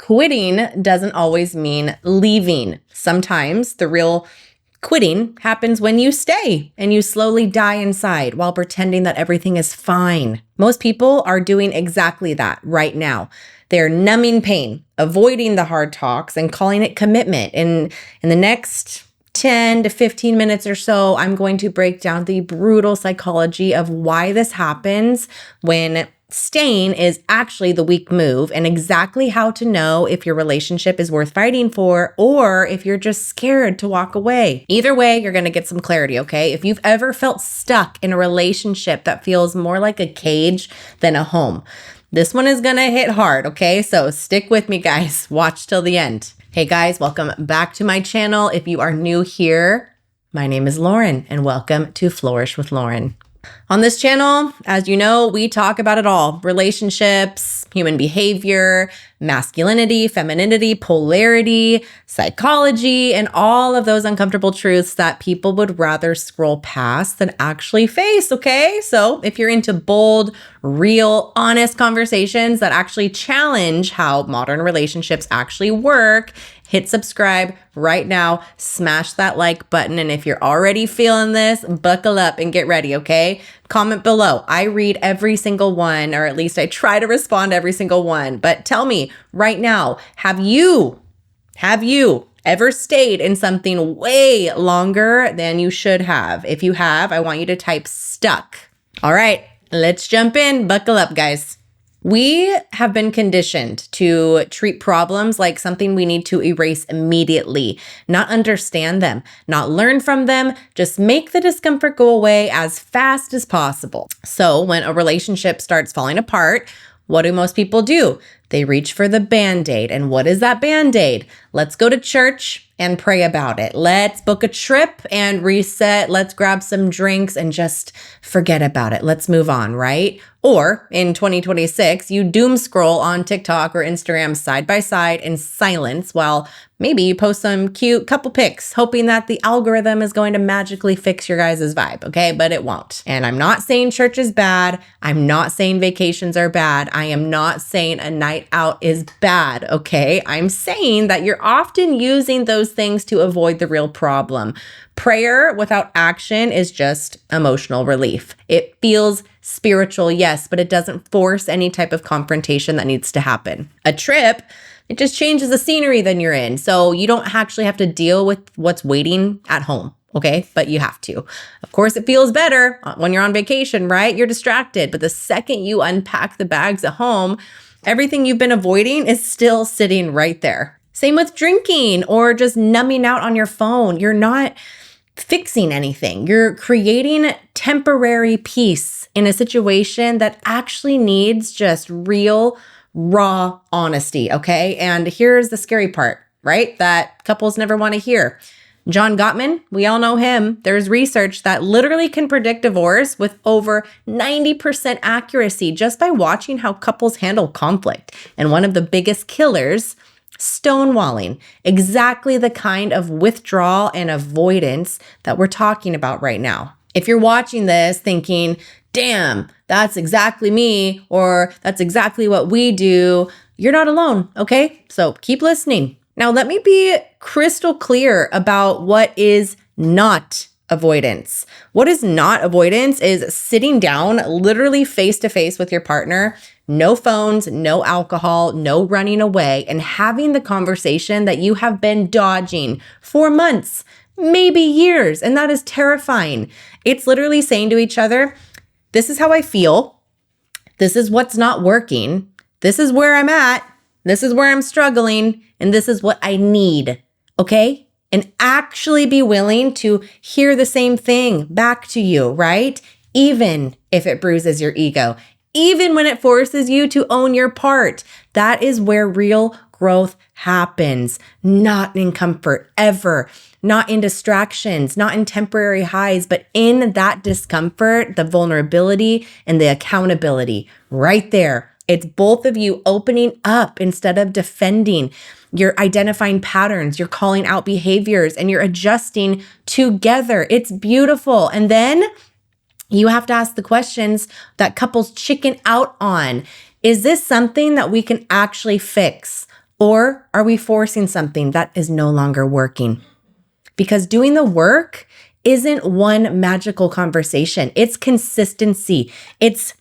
Quitting doesn't always mean leaving. Sometimes the real quitting happens when you stay and you slowly die inside while pretending that everything is fine. Most people are doing exactly that right now. They're numbing pain, avoiding the hard talks, and calling it commitment. And in the next 10 to 15 minutes or so, I'm going to break down the brutal psychology of why this happens when staying is actually the weak move, and exactly how to know if your relationship is worth fighting for or if you're just scared to walk away. Either way, you're going to get some clarity, okay? If you've ever felt stuck in a relationship that feels more like a cage than a home, this one is going to hit hard, okay? So stick with me, guys. Watch till the end. Hey guys, welcome back to my channel. If you are new here, my name is Laurin and welcome to Flourish with Laurin. On this channel, as you know, we talk about it all: relationships, human behavior, masculinity, femininity, polarity, psychology, and all of those uncomfortable truths that people would rather scroll past than actually face, okay? So if you're into bold, real, honest conversations that actually challenge how modern relationships actually work, hit subscribe right now, smash that like button, and if you're already feeling this, buckle up and get ready, okay? Comment below. I read every single one, or at least I try to respond to every single one. But tell me right now, have you ever stayed in something way longer than you should have? If you have, I want you to type stuck. All right, let's jump in. Buckle up, guys. We have been conditioned to treat problems like something we need to erase immediately, not understand them, not learn from them, just make the discomfort go away as fast as possible. So when a relationship starts falling apart, what do most people do? They reach for the Band-Aid. And what is that Band-Aid? Let's go to church and pray about it. Let's book a trip and reset. Let's grab some drinks and just forget about it. Let's move on, right? Or in 2026, you doom scroll on TikTok or Instagram side by side in silence while maybe you post some cute couple pics, hoping that the algorithm is going to magically fix your guys' vibe, okay? But it won't. And I'm not saying church is bad. I'm not saying vacations are bad. I am not saying a night out is bad, okay? I'm saying that you're often using those things to avoid the real problem. Prayer without action is just emotional relief. It feels spiritual, yes, but it doesn't force any type of confrontation that needs to happen. A trip, it just changes the scenery that you're in. So you don't actually have to deal with what's waiting at home, okay? But you have to. Of course, it feels better when you're on vacation, right? You're distracted. But the second you unpack the bags at home, everything you've been avoiding is still sitting right there. Same with drinking or just numbing out on your phone. You're not fixing anything. You're creating temporary peace in a situation that actually needs just real, raw honesty, okay? And here's the scary part, right? That couples never want to hear. John Gottman, we all know him. There's research that literally can predict divorce with over 90% accuracy just by watching how couples handle conflict. And one of the biggest killers, stonewalling, exactly the kind of withdrawal and avoidance that we're talking about right now. If you're watching this thinking, damn, that's exactly me, or that's exactly what we do, you're not alone, okay? So keep listening. Now, let me be crystal clear about what is not avoidance. What is not avoidance is sitting down literally face to face with your partner, no phones, no alcohol, no running away, and having the conversation that you have been dodging for months, maybe years, and that is terrifying. It's literally saying to each other, this is how I feel, this is what's not working, this is where I'm at, this is where I'm struggling, and this is what I need, okay? And actually be willing to hear the same thing back to you, right? Even if it bruises your ego, even when it forces you to own your part. That is where real growth happens, not in comfort, ever, not in distractions, not in temporary highs, but in that discomfort, the vulnerability, and the accountability right there. It's both of you opening up instead of defending. You're identifying patterns, you're calling out behaviors, and you're adjusting together. It's beautiful. And then you have to ask the questions that couples chicken out on. Is this something that we can actually fix? Or are we forcing something that is no longer working? Because doing the work isn't one magical conversation. It's consistency. It's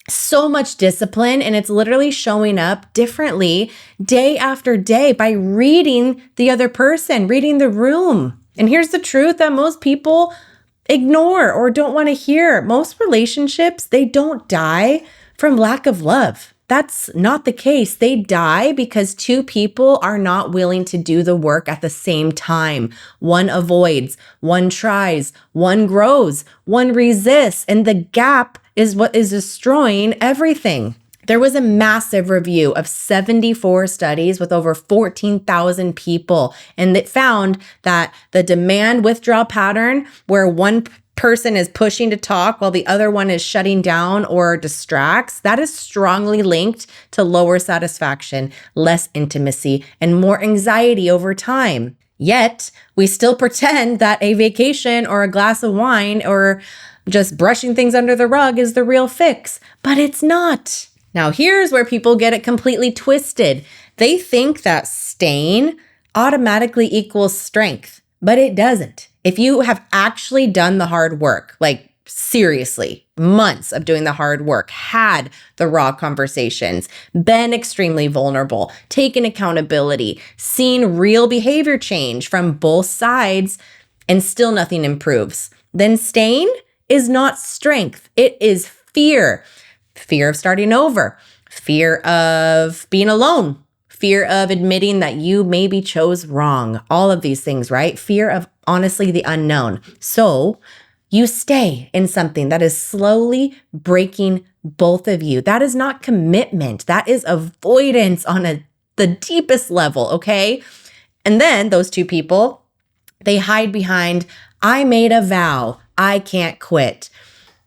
so much discipline, and it's literally showing up differently day after day by reading the other person, reading the room. And here's the truth that most people ignore or don't want to hear. Most relationships, they don't die from lack of love. That's not the case. They die because two people are not willing to do the work at the same time. One avoids, one tries, one grows, one resists, and the gap is what is destroying everything. There was a massive review of 74 studies with over 14,000 people, and it found that the demand withdrawal pattern, where one person is pushing to talk while the other one is shutting down or distracts, that is strongly linked to lower satisfaction, less intimacy, and more anxiety over time. Yet, we still pretend that a vacation or a glass of wine or just brushing things under the rug is the real fix, but it's not. Now, here's where people get it completely twisted. They think that staying automatically equals strength, but it doesn't. If you have actually done the hard work, like seriously, months of doing the hard work, had the raw conversations, been extremely vulnerable, taken accountability, seen real behavior change from both sides, and still nothing improves, then staying is not strength. It is fear. Fear of starting over, fear of being alone, fear of admitting that you maybe chose wrong. All of these things, right? Fear of honestly the unknown. So you stay in something that is slowly breaking both of you. That is not commitment. That is avoidance on the deepest level, okay? And then those two people, they hide behind, I made a vow, I can't quit.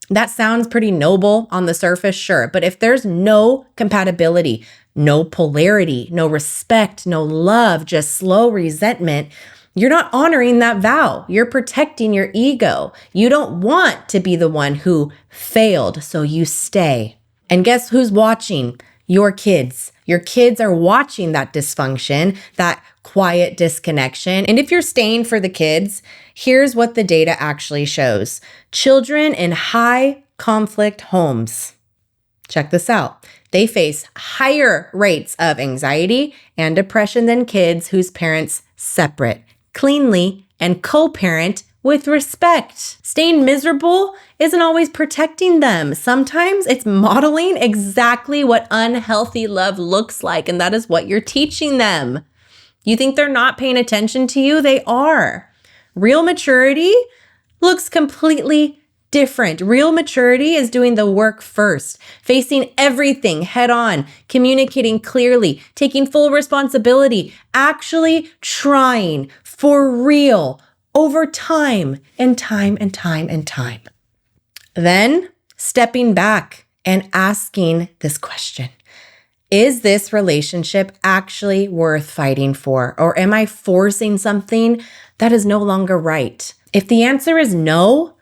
That sounds pretty noble on the surface, sure. But if there's no compatibility, no polarity, no respect, no love, just slow resentment, you're not honoring that vow. You're protecting your ego. You don't want to be the one who failed, so you stay. And guess who's watching? Your kids. Your kids are watching that dysfunction, that quiet disconnection. And if you're staying for the kids, here's what the data actually shows. Children in high conflict homes, check this out, they face higher rates of anxiety and depression than kids whose parents separate, cleanly, and co-parent with respect. Staying miserable isn't always protecting them. Sometimes it's modeling exactly what unhealthy love looks like, and that is what you're teaching them. You think they're not paying attention to you? They are. Real maturity looks completely different. Real maturity is doing the work first, facing everything head on, communicating clearly, taking full responsibility, actually trying for real over time and time and time and time. Then stepping back and asking this question. Is this relationship actually worth fighting for? Or am I forcing something that is no longer right? If the answer is no,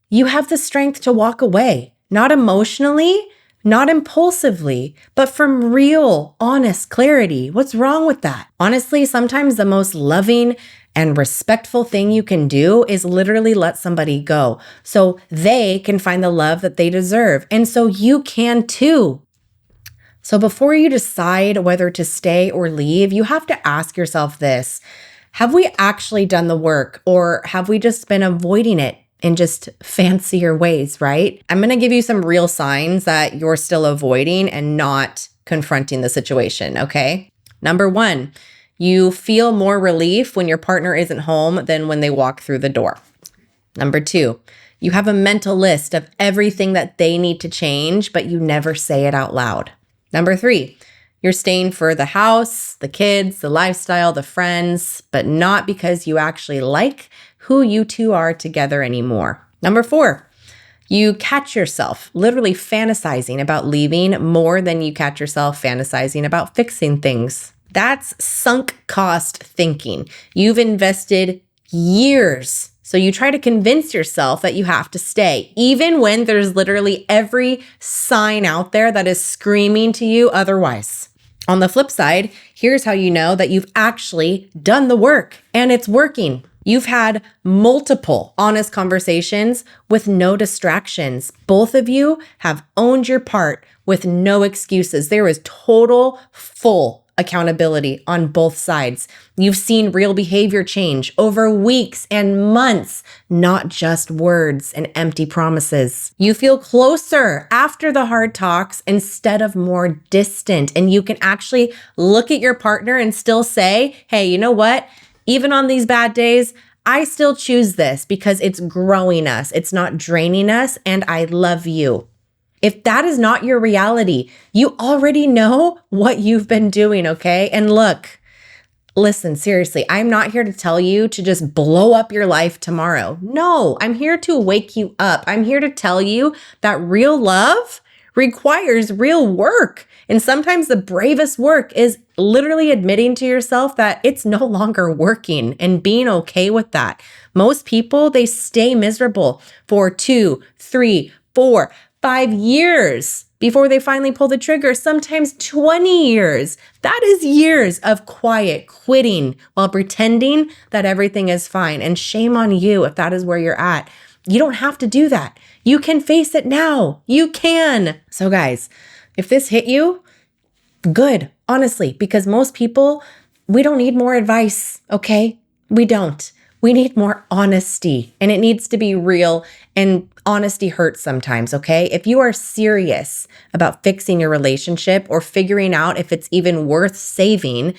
you have the strength to walk away, not emotionally, not impulsively, but from real, honest clarity. What's wrong with that? Honestly, sometimes the most loving and respectful thing you can do is literally let somebody go so they can find the love that they deserve. And so you can too. So before you decide whether to stay or leave, you have to ask yourself this. Have we actually done the work, or have we just been avoiding it in just fancier ways, right? I'm going to give you some real signs that you're still avoiding and not confronting the situation, okay? Number one, you feel more relief when your partner isn't home than when they walk through the door. Number two, you have a mental list of everything that they need to change, but you never say it out loud. Number three, you're staying for the house, the kids, the lifestyle, the friends, but not because you actually like who you two are together anymore. Number four, you catch yourself literally fantasizing about leaving more than you catch yourself fantasizing about fixing things. That's sunk cost thinking. You've invested years, so you try to convince yourself that you have to stay, even when there's literally every sign out there that is screaming to you otherwise. On the flip side, here's how you know that you've actually done the work and it's working. You've had multiple honest conversations with no distractions. Both of you have owned your part with no excuses. There is total, full accountability on both sides. You've seen real behavior change over weeks and months, not just words and empty promises. You feel closer after the hard talks instead of more distant. And you can actually look at your partner and still say, hey, you know what? Even on these bad days, I still choose this because it's growing us. It's not draining us, and I love you. If that is not your reality, you already know what you've been doing, okay? And look, listen, seriously, I'm not here to tell you to just blow up your life tomorrow. No, I'm here to wake you up. I'm here to tell you that real love requires real work. And sometimes the bravest work is literally admitting to yourself that it's no longer working and being okay with that. Most people, they stay miserable for 2, 3, 4, 5 years before they finally pull the trigger, sometimes 20 years. That is years of quiet quitting while pretending that everything is fine. And shame on you if that is where you're at. You don't have to do that. You can face it now. You can. So guys, if this hit you, good, honestly, because most people, we don't need more advice, okay? We don't. We need more honesty, and it needs to be real, and honesty hurts sometimes, okay? If you are serious about fixing your relationship or figuring out if it's even worth saving,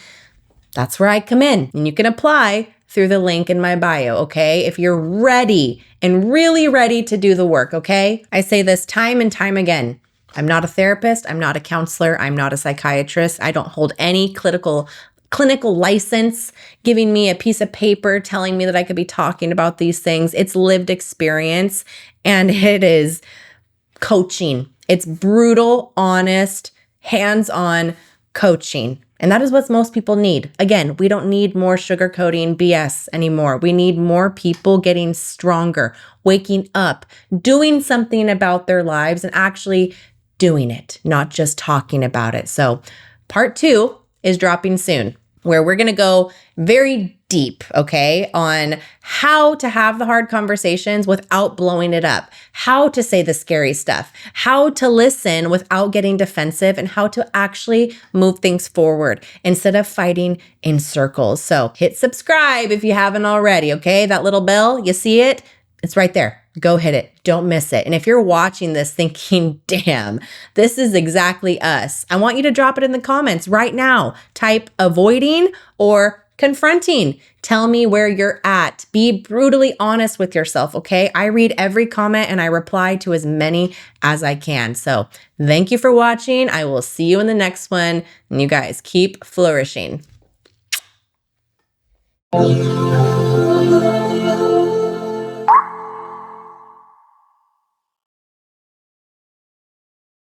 that's where I come in, and you can apply through the link in my bio, okay? If you're ready and really ready to do the work, okay? I say this time and time again. I'm not a therapist. I'm not a counselor. I'm not a psychiatrist. I don't hold any clinical license giving me a piece of paper telling me that I could be talking about these things. It's lived experience, and it is coaching. It's brutal, honest, hands-on coaching. And that is what most people need. Again, we don't need more sugarcoating BS anymore. We need more people getting stronger, waking up, doing something about their lives and actually doing it, not just talking about it. So part 2 is dropping soon, where we're going to go very deep, okay, on how to have the hard conversations without blowing it up, how to say the scary stuff, how to listen without getting defensive, and how to actually move things forward instead of fighting in circles. So hit subscribe if you haven't already, okay? That little bell, you see it? It's right there. Go hit it. Don't miss it. And if you're watching this thinking, damn, this is exactly us, I want you to drop it in the comments right now. Type avoiding or confronting. Tell me where you're at. Be brutally honest with yourself, okay? I read every comment and I reply to as many as I can. So thank you for watching. I will see you in the next one. And you guys keep flourishing.